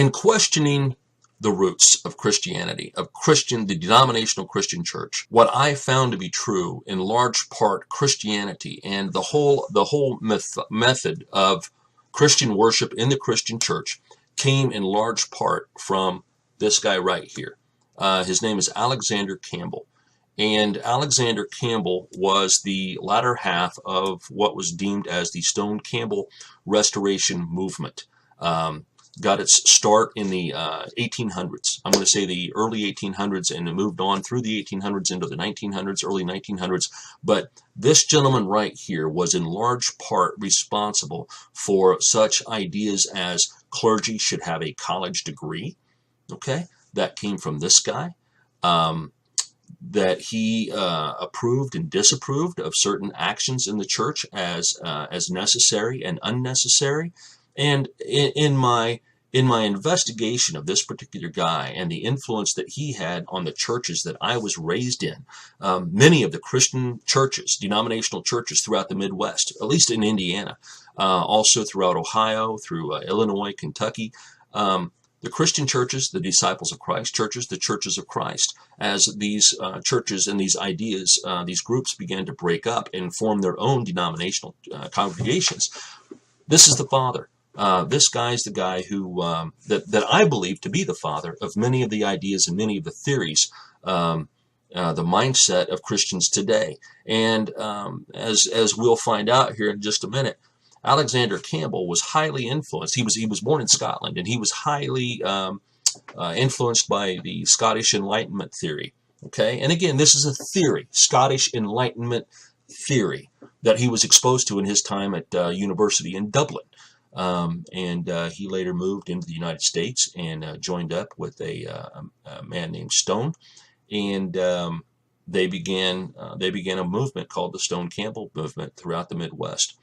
In questioning the roots of Christianity, the denominational Christian church, what I found to be true, in large part, Christianity and the whole method of Christian worship in the Christian church came in large part from this guy right here. His name is Alexander Campbell. And Alexander Campbell was the latter half of what was deemed as the Stone Campbell Restoration Movement. Got its start in the 1800s. I'm going to say the early 1800s, and it moved on through the 1800s into the 1900s, early 1900s. But this gentleman right here was in large part responsible for such ideas as clergy should have a college degree. Okay, that came from this guy. That he approved and disapproved of certain actions in the church as necessary and unnecessary. And in my investigation of this particular guy and the influence that he had on the churches that I was raised in, many of the Christian churches, denominational churches throughout the Midwest, at least in Indiana, also throughout Ohio, through Illinois, Kentucky, the Christian churches, the Disciples of Christ churches, the Churches of Christ, as these churches and these ideas, these groups began to break up and form their own denominational congregations. This is the father. This guy is the guy who that I believe to be the father of many of the ideas and many of the theories, the mindset of Christians today. And as we'll find out here in just a minute, Alexander Campbell was highly influenced. He was born in Scotland, and he was highly influenced by the Scottish Enlightenment theory. Okay, and again, this is a theory, Scottish Enlightenment theory, that he was exposed to in his time at university in Dublin. And he later moved into the United States and joined up with a man named Stone, and they began a movement called the Stone Campbell movement throughout the Midwest.